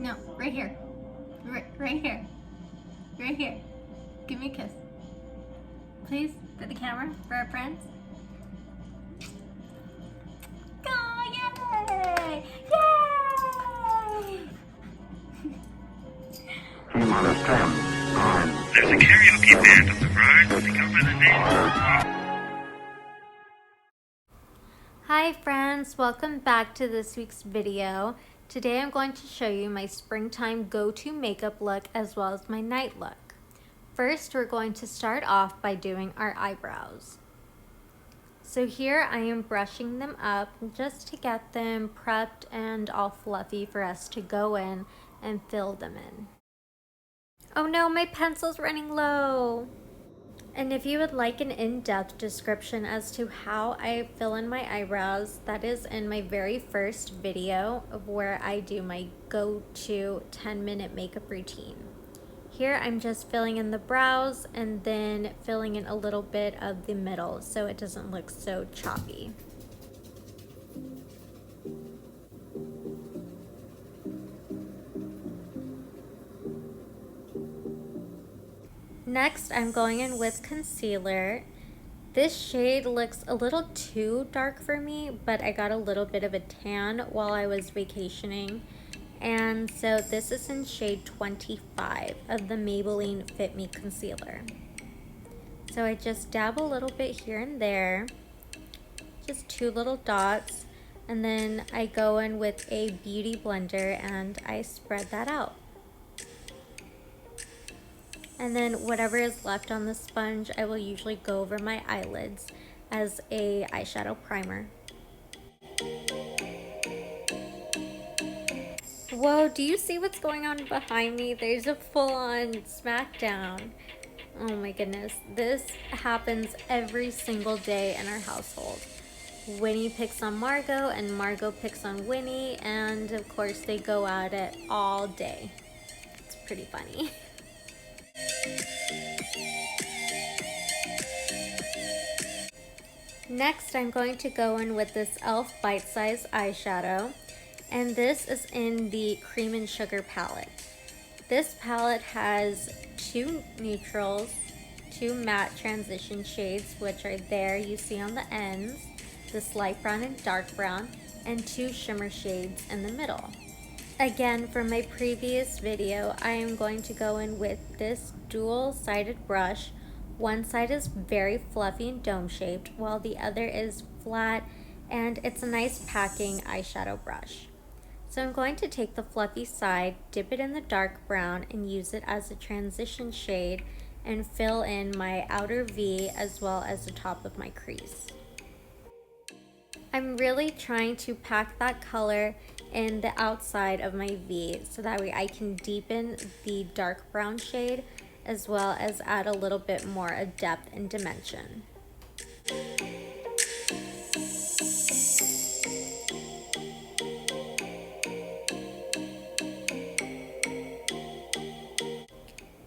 No, right here. Right here. Right here. Give me a kiss. Please, for the camera, for our friends. Oh, yay! Yay! There's a karaoke band on the ride with the government name. Hi friends, welcome back to this week's video. Today I'm going to show you my springtime go-to makeup look as well as my night look. First, we're going to start off by doing our eyebrows. So here I am brushing them up just to get them prepped and all fluffy for us to go in and fill them in. Oh no, my pencil's running low! And if you would like an in-depth description as to how I fill in my eyebrows, that is in my very first video of where I do my go-to 10-minute makeup routine. Here I'm just filling in the brows and then filling in a little bit of the middle so it doesn't look so choppy. Next, I'm going in with concealer. This shade looks a little too dark for me, but I got a little bit of a tan while I was vacationing. And so this is in shade 25 of the Maybelline Fit Me Concealer. So I just dab a little bit here and there, just 2 little dots, and then I go in with a beauty blender and I spread that out. And then whatever is left on the sponge, I will usually go over my eyelids as a eyeshadow primer. Whoa, do you see what's going on behind me? There's a full-on smackdown. Oh my goodness, this happens every single day in our household. Winnie picks on Margot and Margot picks on Winnie, and of course they go at it all day. It's pretty funny. Next, I'm going to go in with this e.l.f. Bite-Size Eyeshadow, and this is in the Cream and Sugar palette. This palette has 2 neutrals, 2 matte transition shades, which are there, you see on the ends, this light brown and dark brown, and 2 shimmer shades in the middle. Again, from my previous video, I am going to go in with this dual-sided brush. One side is very fluffy and dome-shaped, while the other is flat, and it's a nice packing eyeshadow brush. So I'm going to take the fluffy side, dip it in the dark brown, and use it as a transition shade, and fill in my outer V as well as the top of my crease. I'm really trying to pack that color in the outside of my V so that way I can deepen the dark brown shade as well as add a little bit more of depth and dimension.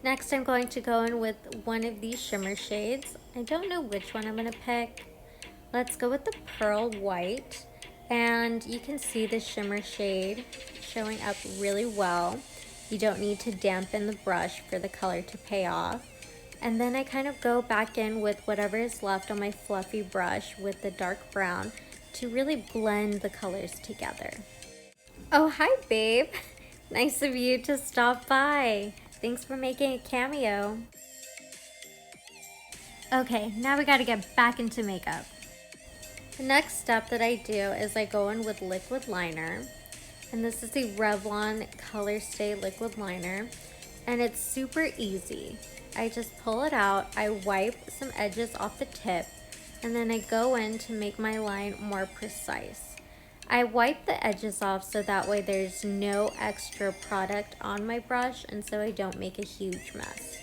Next, I'm going to go in with one of these shimmer shades. I don't know which one I'm going to pick. Let's go with the Pearl White, and you can see the shimmer shade showing up really well. You don't need to dampen the brush for the color to pay off. And then I kind of go back in with whatever is left on my fluffy brush with the dark brown to really blend the colors together. Oh, hi babe. Nice of you to stop by. Thanks for making a cameo. Okay, now we gotta get back into makeup. The next step that I do is I go in with liquid liner, and this is the Revlon COLORSTAY liquid liner, and it's super easy. I just pull it out, I wipe some edges off the tip, and then I go in to make my line more precise. I wipe the edges off so that way there's no extra product on my brush and so I don't make a huge mess.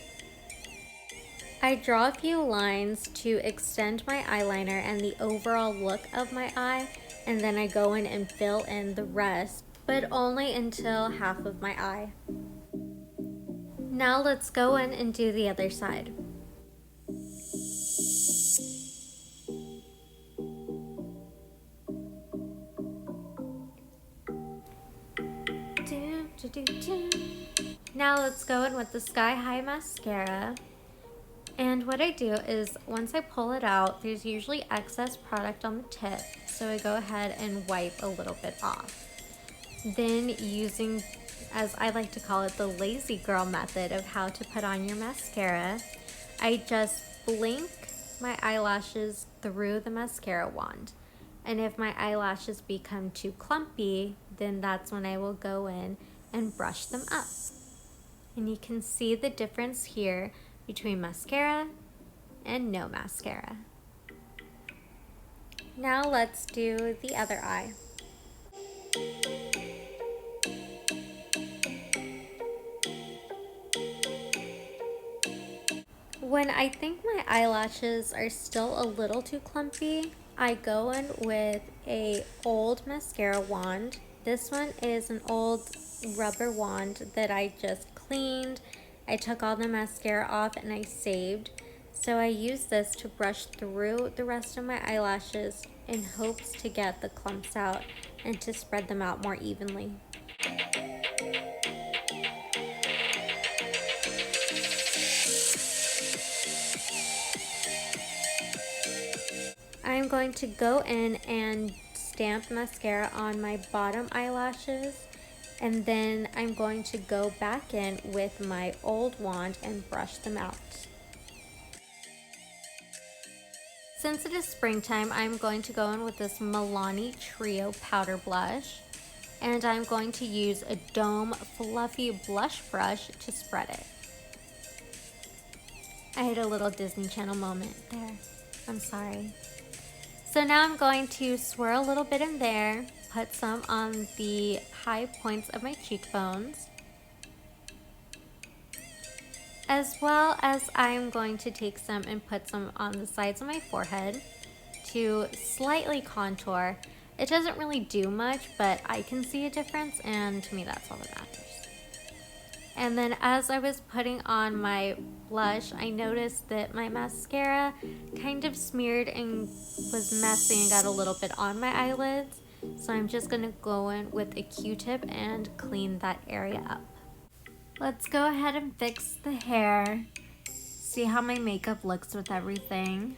I draw a few lines to extend my eyeliner and the overall look of my eye, and then I go in and fill in the rest, but only until half of my eye. Now let's go in and do the other side. Do Now let's go in with the Sky High Mascara. And what I do is once I pull it out, there's usually excess product on the tip, so I go ahead and wipe a little bit off. Then using, as I like to call it, the lazy girl method of how to put on your mascara, I just blink my eyelashes through the mascara wand. And if my eyelashes become too clumpy, then that's when I will go in and brush them up. And you can see the difference here between mascara and no mascara. Now let's do the other eye. When I think my eyelashes are still a little too clumpy, I go in with a old mascara wand. This one is an old rubber wand that I just cleaned. I took all the mascara off and I saved. So I use this to brush through the rest of my eyelashes in hopes to get the clumps out and to spread them out more evenly. I'm going to go in and stamp mascara on my bottom eyelashes, and then I'm going to go back in with my old wand and brush them out. Since it is springtime, I'm going to go in with this Milani Trio powder blush, and I'm going to use a Dome fluffy blush brush to spread it. I had a little Disney Channel moment there. I'm sorry. So now I'm going to swirl a little bit in there, put some on the high points of my cheekbones, as well as I'm going to take some and put some on the sides of my forehead to slightly contour. It doesn't really do much, but I can see a difference, and to me that's all that matters. And then as I was putting on my blush, I noticed that my mascara kind of smeared and was messy and got a little bit on my eyelids. So I'm just gonna go in with a Q-tip and clean that area up. Let's go ahead and fix the hair. See how my makeup looks with everything.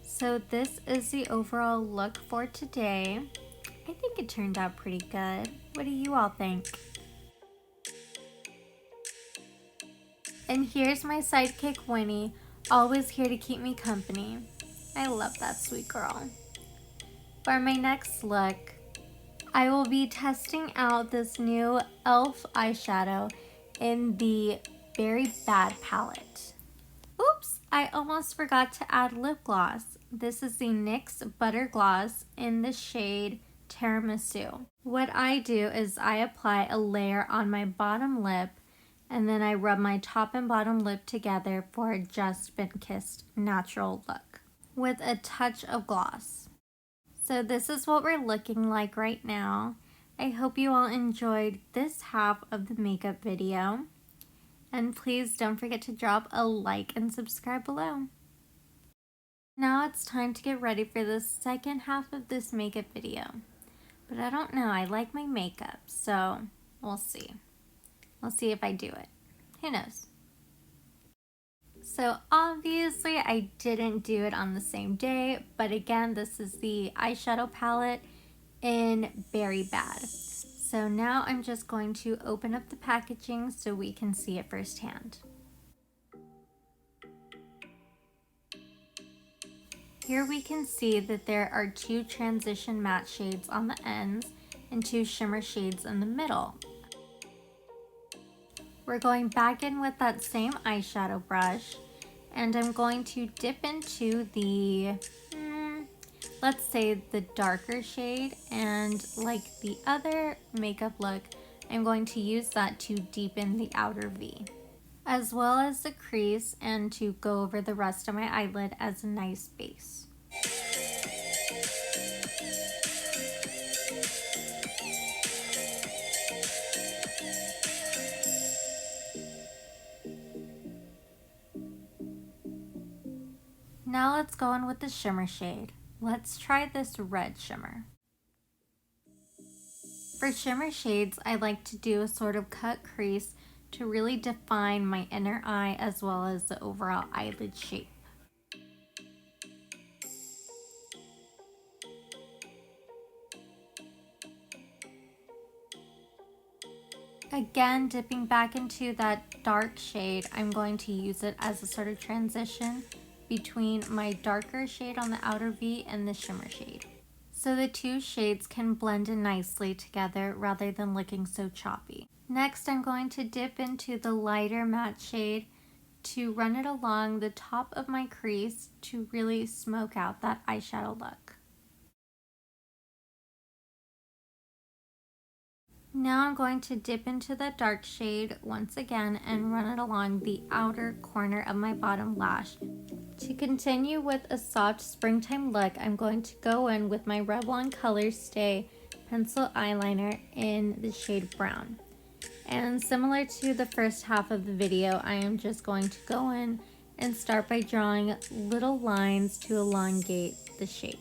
So this is the overall look for today. I think it turned out pretty good. What do you all think? And here's my sidekick Winnie, always here to keep me company. I love that sweet girl. For my next look, I will be testing out this new e.l.f. eyeshadow in the Berry Bad palette. Oops, I almost forgot to add lip gloss. This is the NYX Butter Gloss in the shade Tiramisu. What I do is I apply a layer on my bottom lip, and then I rub my top and bottom lip together for a just been kissed natural look with a touch of gloss. So this is what we're looking like right now. I hope you all enjoyed this half of the makeup video. And please don't forget to drop a like and subscribe below. Now it's time to get ready for the second half of this makeup video. But I don't know, I like my makeup, so we'll see. We'll see if I do it. Who knows? So obviously I didn't do it on the same day, but again, this is the eyeshadow palette in Berry Bad. So now I'm just going to open up the packaging so we can see it firsthand. Here we can see that there are 2 transition matte shades on the ends and 2 shimmer shades in the middle. We're going back in with that same eyeshadow brush, and I'm going to dip into the, let's say the darker shade, and like the other makeup look, I'm going to use that to deepen the outer V, as well as the crease, and to go over the rest of my eyelid as a nice base. Now let's go in with the shimmer shade. Let's try this red shimmer. For shimmer shades, I like to do a sort of cut crease to really define my inner eye as well as the overall eyelid shape. Again, dipping back into that dark shade, I'm going to use it as a sort of transition between my darker shade on the outer V and the shimmer shade, so the two shades can blend in nicely together rather than looking so choppy. Next, I'm going to dip into the lighter matte shade to run it along the top of my crease to really smoke out that eyeshadow look. Now I'm going to dip into the dark shade once again and run it along the outer corner of my bottom lash. To continue with a soft springtime look, I'm going to go in with my Revlon COLORSTAY pencil eyeliner in the shade brown. And similar to the first half of the video, I am just going to go in and start by drawing little lines to elongate the shape.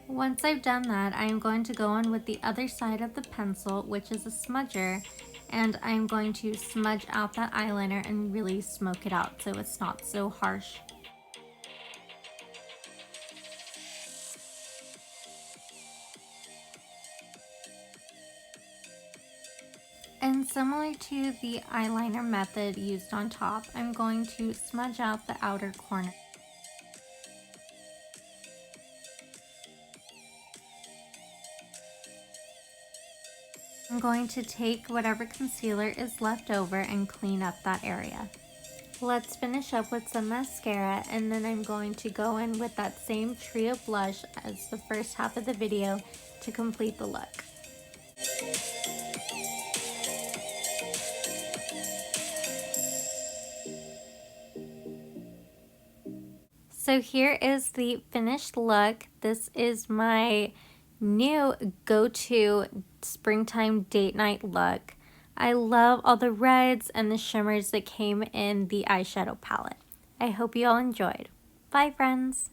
Once I've done that, I am going to go in with the other side of the pencil, which is a smudger, and I'm going to smudge out that eyeliner and really smoke it out so it's not so harsh. And similar to the eyeliner method used on top, I'm going to smudge out the outer corner. I'm going to take whatever concealer is left over and clean up that area. Let's finish up with some mascara, and then I'm going to go in with that same trio blush as the first half of the video to complete the look. So here is the finished look. This is my new go-to springtime date night look. I love all the reds and the shimmers that came in the eyeshadow palette. I hope you all enjoyed. Bye, friends!